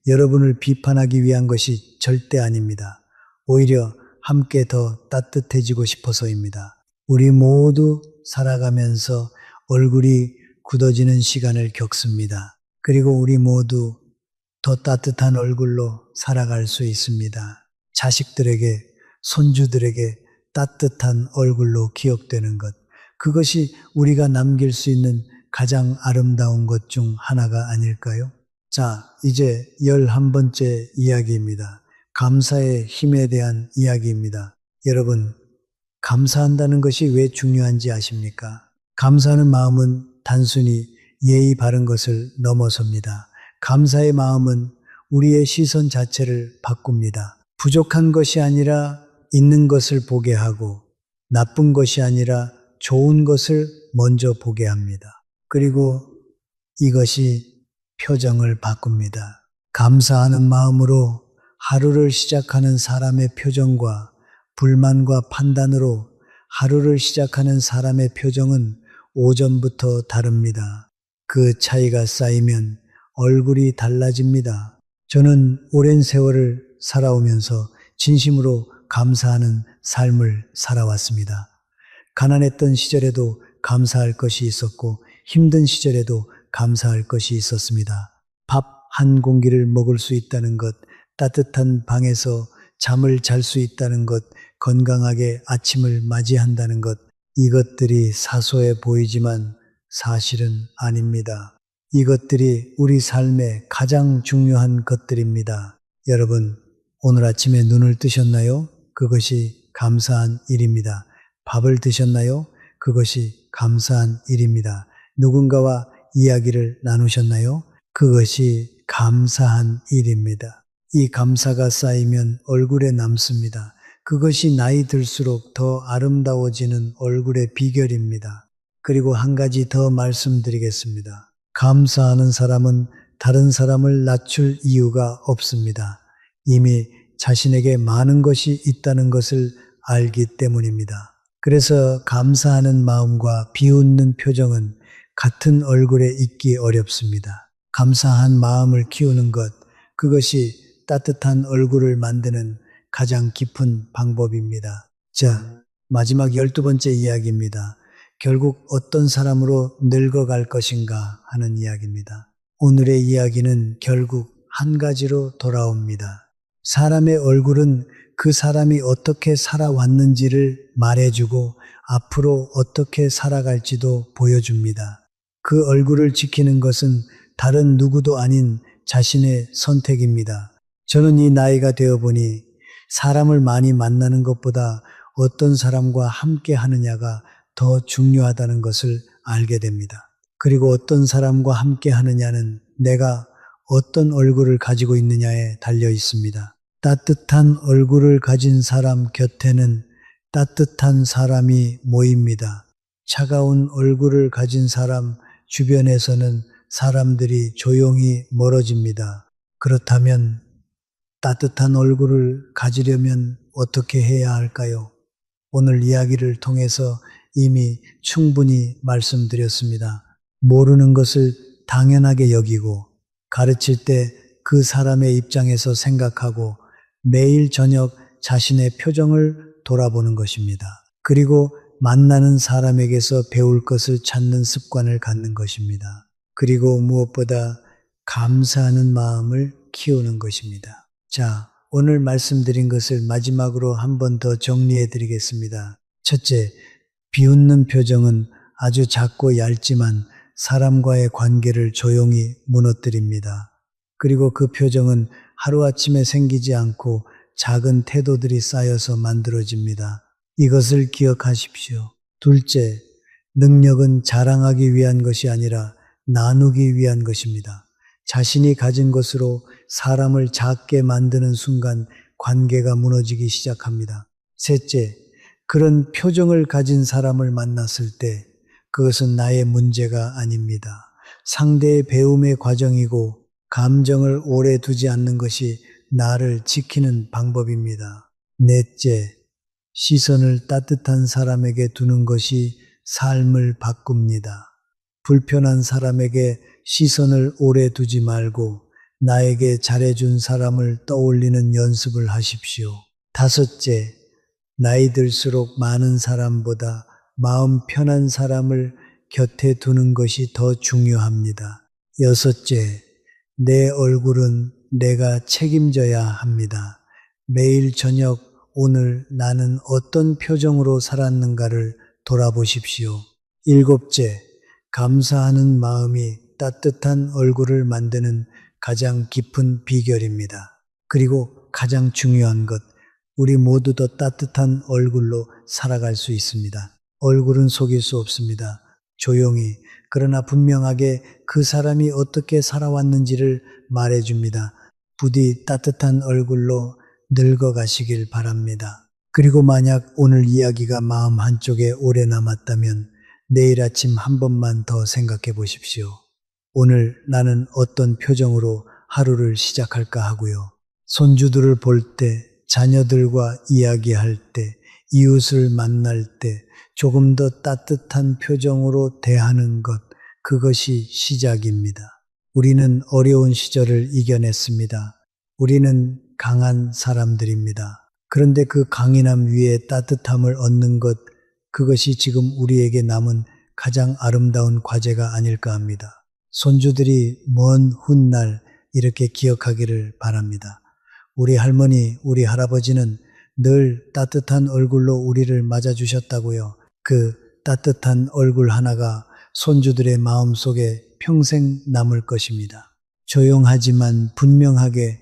여러분을 비판하기 위한 것이 절대 아닙니다. 오히려 함께 더 따뜻해지고 싶어서입니다. 우리 모두 살아가면서 얼굴이 굳어지는 시간을 겪습니다. 그리고 우리 모두 더 따뜻한 얼굴로 살아갈 수 있습니다. 자식들에게, 손주들에게 따뜻한 얼굴로 기억되는 것. 그것이 우리가 남길 수 있는 가장 아름다운 것 중 하나가 아닐까요? 자, 이제 11번째 이야기입니다. 감사의 힘에 대한 이야기입니다. 여러분, 감사한다는 것이 왜 중요한지 아십니까? 감사하는 마음은 단순히 예의 바른 것을 넘어섭니다. 감사의 마음은 우리의 시선 자체를 바꿉니다. 부족한 것이 아니라 있는 것을 보게 하고 나쁜 것이 아니라 좋은 것을 먼저 보게 합니다. 그리고 이것이 표정을 바꿉니다. 감사하는 마음으로 하루를 시작하는 사람의 표정과 불만과 판단으로 하루를 시작하는 사람의 표정은 오전부터 다릅니다. 그 차이가 쌓이면 얼굴이 달라집니다. 저는 오랜 세월을 살아오면서 진심으로 감사하는 삶을 살아왔습니다. 가난했던 시절에도 감사할 것이 있었고 힘든 시절에도 감사할 것이 있었습니다. 밥 한 공기를 먹을 수 있다는 것, 따뜻한 방에서 잠을 잘 수 있다는 것, 건강하게 아침을 맞이한다는 것, 이것들이 사소해 보이지만 사실은 아닙니다. 이것들이 우리 삶의 가장 중요한 것들입니다. 여러분, 오늘 아침에 눈을 뜨셨나요? 그것이 감사한 일입니다. 밥을 드셨나요? 그것이 감사한 일입니다. 누군가와 이야기를 나누셨나요? 그것이 감사한 일입니다. 이 감사가 쌓이면 얼굴에 남습니다. 그것이 나이 들수록 더 아름다워지는 얼굴의 비결입니다. 그리고 한 가지 더 말씀드리겠습니다. 감사하는 사람은 다른 사람을 낮출 이유가 없습니다. 이미 자신에게 많은 것이 있다는 것을 알기 때문입니다. 그래서 감사하는 마음과 비웃는 표정은 같은 얼굴에 있기 어렵습니다. 감사한 마음을 키우는 것, 그것이 따뜻한 얼굴을 만드는 가장 깊은 방법입니다. 자, 마지막 12번째 이야기입니다. 결국 어떤 사람으로 늙어갈 것인가 하는 이야기입니다. 오늘의 이야기는 결국 한 가지로 돌아옵니다. 사람의 얼굴은 그 사람이 어떻게 살아왔는지를 말해주고 앞으로 어떻게 살아갈지도 보여줍니다. 그 얼굴을 지키는 것은 다른 누구도 아닌 자신의 선택입니다. 저는 이 나이가 되어 보니 사람을 많이 만나는 것보다 어떤 사람과 함께 하느냐가 더 중요하다는 것을 알게 됩니다. 그리고 어떤 사람과 함께 하느냐는 내가 어떤 얼굴을 가지고 있느냐에 달려 있습니다. 따뜻한 얼굴을 가진 사람 곁에는 따뜻한 사람이 모입니다. 차가운 얼굴을 가진 사람 주변에서는 사람들이 조용히 멀어집니다. 그렇다면 따뜻한 얼굴을 가지려면 어떻게 해야 할까요? 오늘 이야기를 통해서 이미 충분히 말씀드렸습니다. 모르는 것을 당연하게 여기고 가르칠 때 그 사람의 입장에서 생각하고 매일 저녁 자신의 표정을 돌아보는 것입니다. 그리고 만나는 사람에게서 배울 것을 찾는 습관을 갖는 것입니다. 그리고 무엇보다 감사하는 마음을 키우는 것입니다. 자, 오늘 말씀드린 것을 마지막으로 한 번 더 정리해 드리겠습니다. 첫째, 비웃는 표정은 아주 작고 얇지만 사람과의 관계를 조용히 무너뜨립니다. 그리고 그 표정은 하루아침에 생기지 않고 작은 태도들이 쌓여서 만들어집니다. 이것을 기억하십시오. 둘째, 능력은 자랑하기 위한 것이 아니라 나누기 위한 것입니다. 자신이 가진 것으로 사람을 작게 만드는 순간 관계가 무너지기 시작합니다. 셋째, 그런 표정을 가진 사람을 만났을 때 그것은 나의 문제가 아닙니다. 상대의 배움의 과정이고 감정을 오래 두지 않는 것이 나를 지키는 방법입니다. 넷째, 시선을 따뜻한 사람에게 두는 것이 삶을 바꿉니다. 불편한 사람에게 시선을 오래 두지 말고 나에게 잘해준 사람을 떠올리는 연습을 하십시오. 다섯째, 나이 들수록 많은 사람보다 마음 편한 사람을 곁에 두는 것이 더 중요합니다. 여섯째, 내 얼굴은 내가 책임져야 합니다. 매일 저녁 오늘 나는 어떤 표정으로 살았는가를 돌아보십시오. 일곱째, 감사하는 마음이 따뜻한 얼굴을 만드는 가장 깊은 비결입니다. 그리고 가장 중요한 것, 우리 모두 더 따뜻한 얼굴로 살아갈 수 있습니다. 얼굴은 속일 수 없습니다. 조용히, 그러나 분명하게 그 사람이 어떻게 살아왔는지를 말해줍니다. 부디 따뜻한 얼굴로 늙어가시길 바랍니다. 그리고 만약 오늘 이야기가 마음 한쪽에 오래 남았다면 내일 아침 한 번만 더 생각해 보십시오. 오늘 나는 어떤 표정으로 하루를 시작할까 하고요. 손주들을 볼 때, 자녀들과 이야기할 때, 이웃을 만날 때 조금 더 따뜻한 표정으로 대하는 것, 그것이 시작입니다. 우리는 어려운 시절을 이겨냈습니다. 우리는 강한 사람들입니다. 그런데 그 강인함 위에 따뜻함을 얻는 것, 그것이 지금 우리에게 남은 가장 아름다운 과제가 아닐까 합니다. 손주들이 먼 훗날 이렇게 기억하기를 바랍니다. 우리 할머니, 우리 할아버지는 늘 따뜻한 얼굴로 우리를 맞아주셨다고요. 그 따뜻한 얼굴 하나가 손주들의 마음속에 평생 남을 것입니다. 조용하지만 분명하게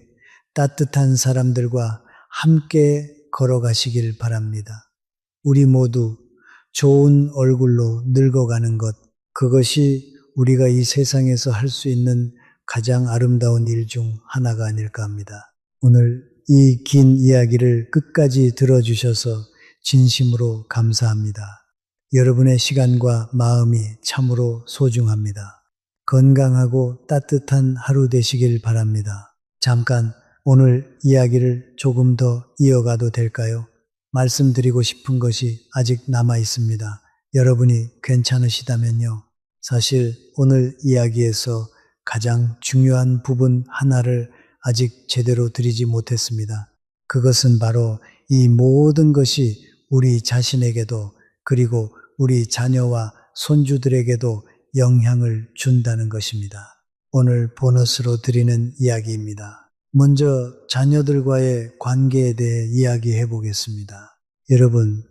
따뜻한 사람들과 함께 걸어가시길 바랍니다. 우리 모두 좋은 얼굴로 늙어가는 것, 그것이 우리가 이 세상에서 할 수 있는 가장 아름다운 일 중 하나가 아닐까 합니다. 오늘 이 긴 이야기를 끝까지 들어주셔서 진심으로 감사합니다. 여러분의 시간과 마음이 참으로 소중합니다. 건강하고 따뜻한 하루 되시길 바랍니다. 잠깐 오늘 이야기를 조금 더 이어가도 될까요? 말씀드리고 싶은 것이 아직 남아 있습니다. 여러분이 괜찮으시다면요. 사실 오늘 이야기에서 가장 중요한 부분 하나를 아직 제대로 드리지 못했습니다. 그것은 바로 이 모든 것이 우리 자신에게도 그리고 우리 자녀와 손주들에게도 영향을 준다는 것입니다. 오늘 보너스로 드리는 이야기입니다. 먼저 자녀들과의 관계에 대해 이야기해 보겠습니다. 여러분,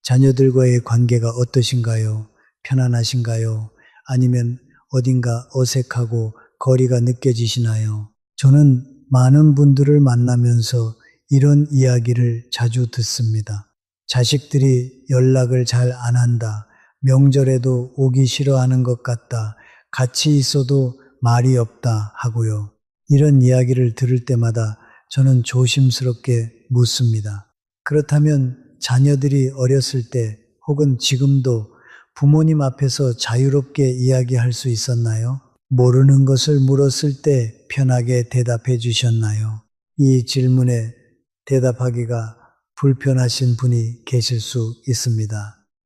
자녀들과의 관계가 어떠신가요? 편안하신가요? 아니면 어딘가 어색하고 거리가 느껴지시나요? 저는 많은 분들을 만나면서 이런 이야기를 자주 듣습니다. 자식들이 연락을 잘 안 한다. 명절에도 오기 싫어하는 것 같다. 같이 있어도 말이 없다 하고요. 이런 이야기를 들을 때마다 저는 조심스럽게 묻습니다. 그렇다면 자녀들이 어렸을 때 혹은 지금도 부모님 앞에서 자유롭게 이야기할 수 있었나요? 모르는 것을 물었을 때 편하게 대답해 주셨나요? 이 질문에 대답하기가 불편하신 분이 계실 수 있습니다.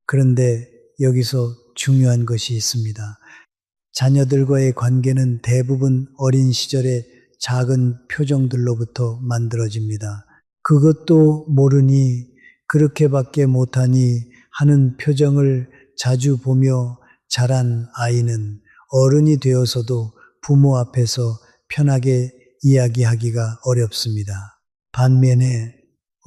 그런데 여기서 중요한 것이 있습니다. 자녀들과의 관계는 대부분 어린 시절의 작은 표정들로부터 만들어집니다. 그것도 모르니 그렇게밖에 못하니 하는 표정을 자주 보며 자란 아이는 어른이 되어서도 부모 앞에서 편하게 이야기하기가 어렵습니다. 반면에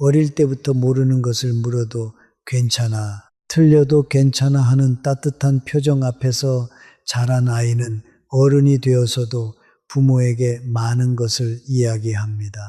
어릴 때부터 모르는 것을 물어도 괜찮아, 틀려도 괜찮아 하는 따뜻한 표정 앞에서 자란 아이는 어른이 되어서도 부모에게 많은 것을 이야기합니다.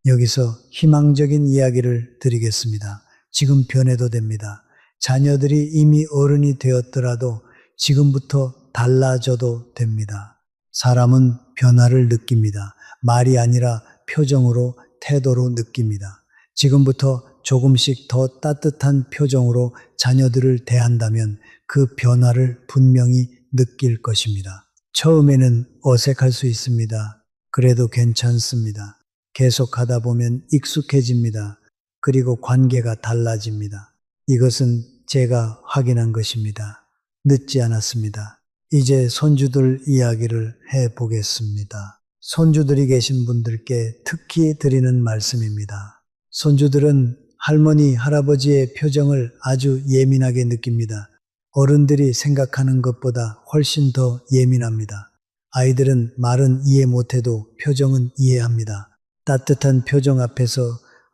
여기서 희망적인 이야기를 드리겠습니다. 지금 변해도 됩니다. 자녀들이 이미 어른이 되었더라도 지금부터 달라져도 됩니다. 사람은 변화를 느낍니다. 말이 아니라 표정으로, 태도로 느낍니다. 지금부터 조금씩 더 따뜻한 표정으로 자녀들을 대한다면 그 변화를 분명히 느낄 것입니다. 처음에는 어색할 수 있습니다. 그래도 괜찮습니다. 계속 하다 보면 익숙해집니다. 그리고 관계가 달라집니다. 이것은 제가 확인한 것입니다. 늦지 않았습니다. 이제 손주들 이야기를 해보겠습니다. 손주들이 계신 분들께 특히 드리는 말씀입니다. 손주들은 할머니, 할아버지의 표정을 아주 예민하게 느낍니다. 어른들이 생각하는 것보다 훨씬 더 예민합니다. 아이들은 말은 이해 못해도 표정은 이해합니다. 따뜻한 표정 앞에서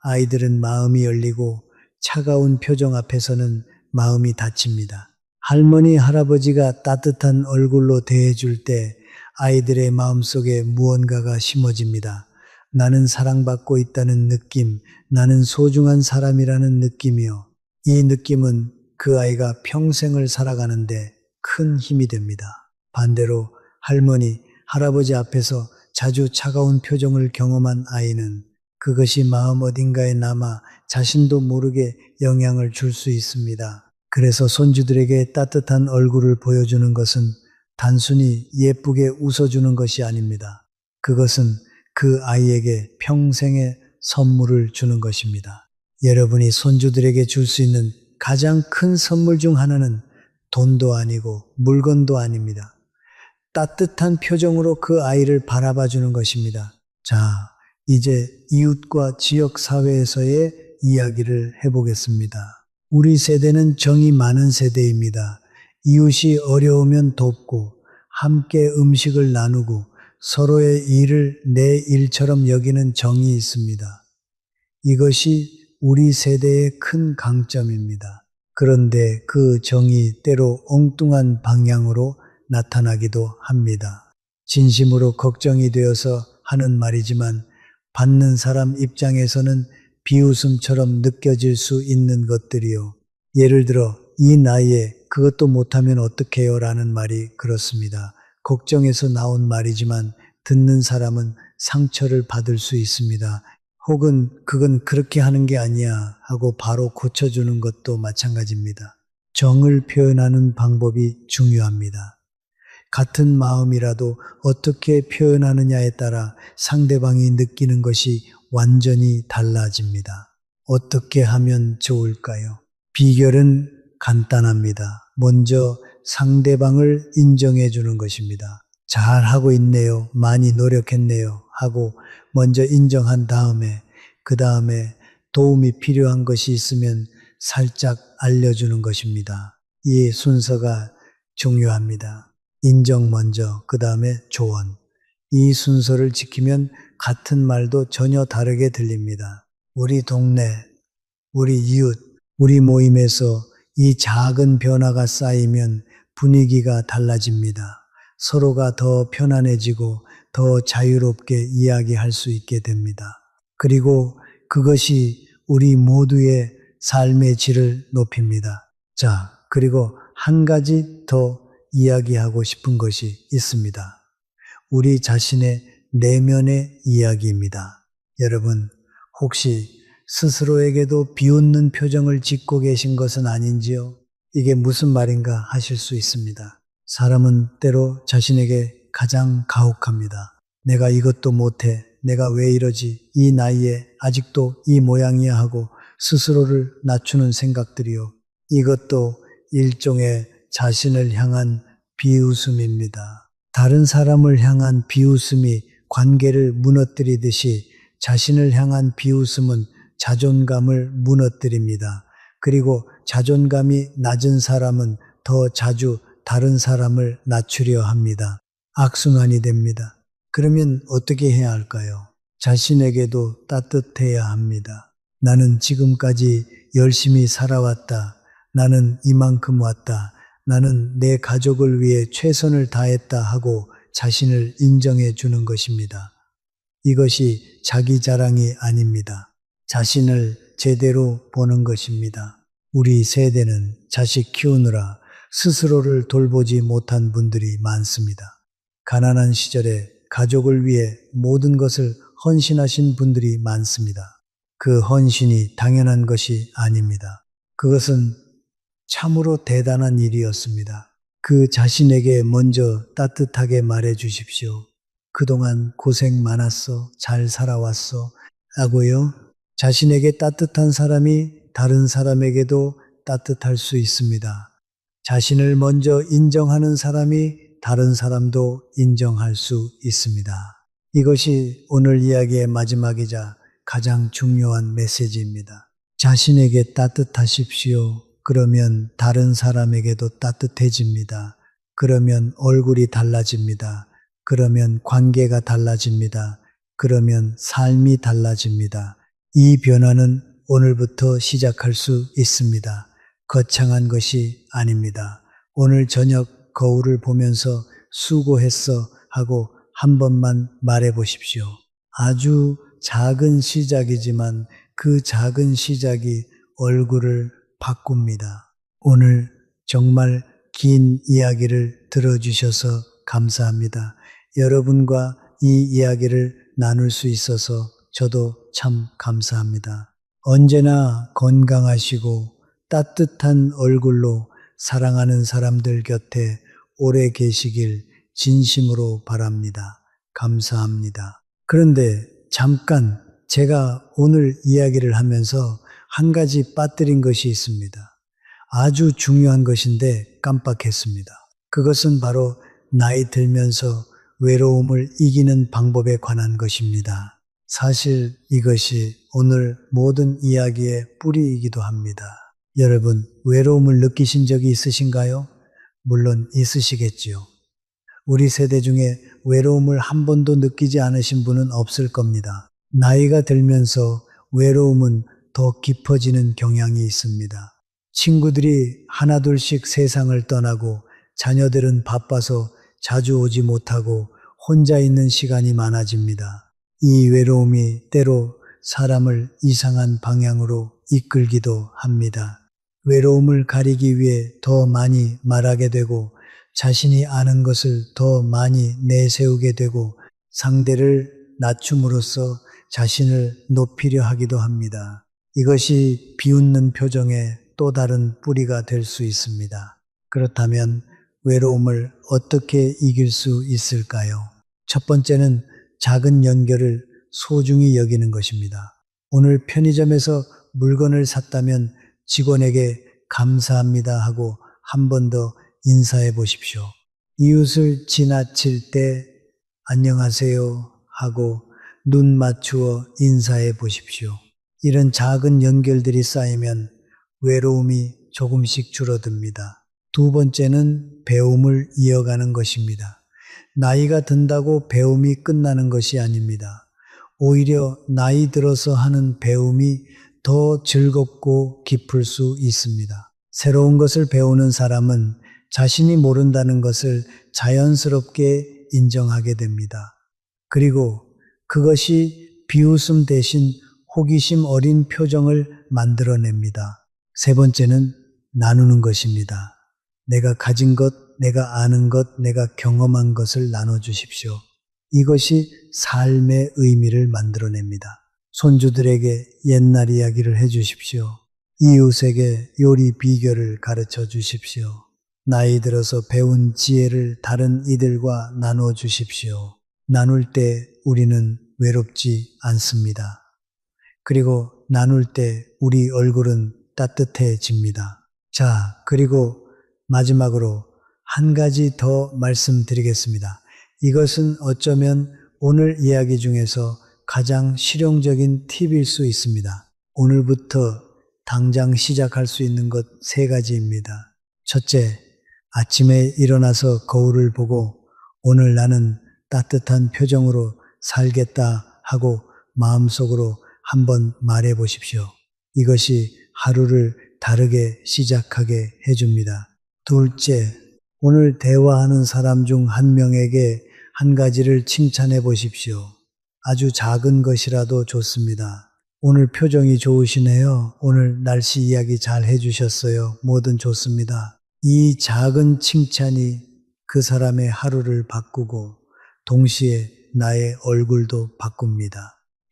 아이들은 마음이 열리고 차가운 표정 앞에서는 마음이 닫힙니다. 할머니, 할아버지가 따뜻한 얼굴로 대해줄 때 아이들의 마음속에 무언가가 심어집니다. 나는 사랑받고 있다는 느낌, 나는 소중한 사람이라는 느낌이요. 이 느낌은 그 아이가 평생을 살아가는데 큰 힘이 됩니다. 반대로 할머니, 할아버지 앞에서 자주 차가운 표정을 경험한 아이는 그것이 마음 어딘가에 남아 자신도 모르게 영향을 줄 수 있습니다. 그래서 손주들에게 따뜻한 얼굴을 보여주는 것은 단순히 예쁘게 웃어주는 것이 아닙니다. 그것은 그 아이에게 평생의 선물을 주는 것입니다. 여러분이 손주들에게 줄 수 있는 가장 큰 선물 중 하나는 돈도 아니고 물건도 아닙니다. 따뜻한 표정으로 그 아이를 바라봐 주는 것입니다. 자, 이제 이웃과 지역 사회에서의 이야기를 해보겠습니다. 우리 세대는 정이 많은 세대입니다. 이웃이 어려우면 돕고 함께 음식을 나누고 서로의 일을 내 일처럼 여기는 정이 있습니다. 이것이 우리 세대의 큰 강점입니다. 그런데 그 정이 때로 엉뚱한 방향으로 나타나기도 합니다. 진심으로 걱정이 되어서 하는 말이지만 받는 사람 입장에서는 비웃음처럼 느껴질 수 있는 것들이요. 예를 들어 이 나이에 그것도 못하면 어떡해요? 라는 말이 그렇습니다. 걱정해서 나온 말이지만 듣는 사람은 상처를 받을 수 있습니다. 혹은 그건 그렇게 하는 게 아니야 하고 바로 고쳐주는 것도 마찬가지입니다. 정을 표현하는 방법이 중요합니다. 같은 마음이라도 어떻게 표현하느냐에 따라 상대방이 느끼는 것이 완전히 달라집니다. 어떻게 하면 좋을까요? 비결은 간단합니다. 먼저 상대방을 인정해 주는 것입니다. 잘하고 있네요. 많이 노력했네요. 하고 먼저 인정한 다음에 그 다음에 도움이 필요한 것이 있으면 살짝 알려주는 것입니다. 이 순서가 중요합니다. 인정 먼저, 그 다음에 조언. 이 순서를 지키면 같은 말도 전혀 다르게 들립니다. 우리 동네, 우리 이웃, 우리 모임에서 이 작은 변화가 쌓이면 분위기가 달라집니다. 서로가 더 편안해지고 더 자유롭게 이야기할 수 있게 됩니다. 그리고 그것이 우리 모두의 삶의 질을 높입니다. 자, 그리고 한 가지 더 이야기하고 싶은 것이 있습니다. 우리 자신의 내면의 이야기입니다. 여러분, 혹시 스스로에게도 비웃는 표정을 짓고 계신 것은 아닌지요? 이게 무슨 말인가 하실 수 있습니다. 사람은 때로 자신에게 가장 가혹합니다. 내가 이것도 못해. 내가 왜 이러지? 이 나이에 아직도 이 모양이야 하고 스스로를 낮추는 생각들이요. 이것도 일종의 자신을 향한 비웃음입니다. 다른 사람을 향한 비웃음이 관계를 무너뜨리듯이 자신을 향한 비웃음은 자존감을 무너뜨립니다. 그리고 자존감이 낮은 사람은 더 자주 다른 사람을 낮추려 합니다. 악순환이 됩니다. 그러면 어떻게 해야 할까요? 자신에게도 따뜻해야 합니다. 나는 지금까지 열심히 살아왔다. 나는 이만큼 왔다. 나는 내 가족을 위해 최선을 다했다 하고 자신을 인정해 주는 것입니다. 이것이 자기 자랑이 아닙니다. 자신을 제대로 보는 것입니다. 우리 세대는 자식 키우느라 스스로를 돌보지 못한 분들이 많습니다. 가난한 시절에 가족을 위해 모든 것을 헌신하신 분들이 많습니다. 그 헌신이 당연한 것이 아닙니다. 그것은 참으로 대단한 일이었습니다. 그 자신에게 먼저 따뜻하게 말해 주십시오. 그동안 고생 많았어. 잘 살아왔어. 라고요. 자신에게 따뜻한 사람이 다른 사람에게도 따뜻할 수 있습니다. 자신을 먼저 인정하는 사람이 다른 사람도 인정할 수 있습니다. 이것이 오늘 이야기의 마지막이자 가장 중요한 메시지입니다. 자신에게 따뜻하십시오. 그러면 다른 사람에게도 따뜻해집니다. 그러면 얼굴이 달라집니다. 그러면 관계가 달라집니다. 그러면 삶이 달라집니다. 이 변화는 오늘부터 시작할 수 있습니다. 거창한 것이 아닙니다. 오늘 저녁 거울을 보면서 수고했어 하고 한 번만 말해 보십시오. 아주 작은 시작이지만 그 작은 시작이 얼굴을 바꿉니다. 오늘 정말 긴 이야기를 들어주셔서 감사합니다. 여러분과 이 이야기를 나눌 수 있어서 저도 참 감사합니다. 언제나 건강하시고 따뜻한 얼굴로 사랑하는 사람들 곁에 오래 계시길 진심으로 바랍니다. 감사합니다. 그런데 잠깐 제가 오늘 이야기를 하면서 한 가지 빠뜨린 것이 있습니다. 아주 중요한 것인데 깜빡했습니다. 그것은 바로 나이 들면서 외로움을 이기는 방법에 관한 것입니다. 사실 이것이 오늘 모든 이야기의 뿌리이기도 합니다. 여러분, 외로움을 느끼신 적이 있으신가요? 물론 있으시겠지요. 우리 세대 중에 외로움을 한 번도 느끼지 않으신 분은 없을 겁니다. 나이가 들면서 외로움은 더 깊어지는 경향이 있습니다. 친구들이 하나둘씩 세상을 떠나고 자녀들은 바빠서 자주 오지 못하고 혼자 있는 시간이 많아집니다. 이 외로움이 때로 사람을 이상한 방향으로 이끌기도 합니다. 외로움을 가리기 위해 더 많이 말하게 되고 자신이 아는 것을 더 많이 내세우게 되고 상대를 낮춤으로써 자신을 높이려 하기도 합니다. 이것이 비웃는 표정의 또 다른 뿌리가 될 수 있습니다. 그렇다면 외로움을 어떻게 이길 수 있을까요? 첫 번째는 작은 연결을 소중히 여기는 것입니다. 오늘 편의점에서 물건을 샀다면 직원에게 감사합니다 하고 한 번 더 인사해 보십시오. 이웃을 지나칠 때 안녕하세요 하고 눈 맞추어 인사해 보십시오. 이런 작은 연결들이 쌓이면 외로움이 조금씩 줄어듭니다. 두 번째는 배움을 이어가는 것입니다. 나이가 든다고 배움이 끝나는 것이 아닙니다. 오히려 나이 들어서 하는 배움이 더 즐겁고 깊을 수 있습니다. 새로운 것을 배우는 사람은 자신이 모른다는 것을 자연스럽게 인정하게 됩니다. 그리고 그것이 비웃음 대신 호기심 어린 표정을 만들어냅니다. 세 번째는 나누는 것입니다. 내가 가진 것, 내가 아는 것, 내가 경험한 것을 나눠주십시오. 이것이 삶의 의미를 만들어냅니다. 손주들에게 옛날 이야기를 해주십시오. 이웃에게 요리 비결을 가르쳐 주십시오. 나이 들어서 배운 지혜를 다른 이들과 나눠 주십시오. 나눌 때 우리는 외롭지 않습니다. 그리고 나눌 때 우리 얼굴은 따뜻해집니다. 자, 그리고 마지막으로 한 가지 더 말씀드리겠습니다. 이것은 어쩌면 오늘 이야기 중에서 가장 실용적인 팁일 수 있습니다. 오늘부터 당장 시작할 수 있는 것 세 가지입니다. 첫째, 아침에 일어나서 거울을 보고 오늘 나는 따뜻한 표정으로 살겠다 하고 마음속으로 한번 말해 보십시오. 이것이 하루를 다르게 시작하게 해줍니다. 둘째, 오늘 대화하는 사람 중 한 명에게 한 가지를 칭찬해 보십시오. 아주 작은 것이라도 좋습니다. 오늘 표정이 좋으시네요. 오늘 날씨 이야기 잘 해주셨어요. 뭐든 좋습니다. 이 작은 칭찬이 그 사람의 하루를 바꾸고 동시에 나의 얼굴도 바꿉니다.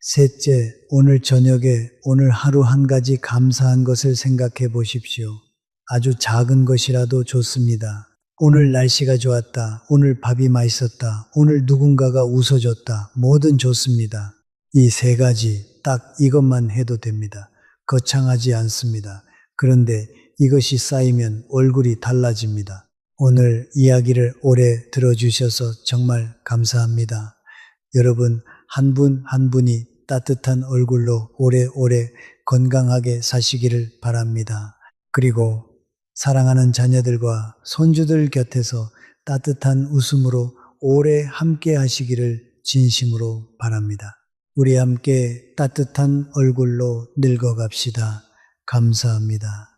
셋째, 오늘 저녁에 오늘 하루 한 가지 감사한 것을 생각해 보십시오. 아주 작은 것이라도 좋습니다. 오늘 날씨가 좋았다. 오늘 밥이 맛있었다. 오늘 누군가가 웃어줬다. 뭐든 좋습니다. 이 세 가지 딱 이것만 해도 됩니다. 거창하지 않습니다. 그런데 이것이 쌓이면 얼굴이 달라집니다. 오늘 이야기를 오래 들어주셔서 정말 감사합니다. 여러분 한 분 한 분이 따뜻한 얼굴로 오래오래 건강하게 사시기를 바랍니다. 그리고 사랑하는 자녀들과 손주들 곁에서 따뜻한 웃음으로 오래 함께 하시기를 진심으로 바랍니다. 우리 함께 따뜻한 얼굴로 늙어갑시다. 감사합니다.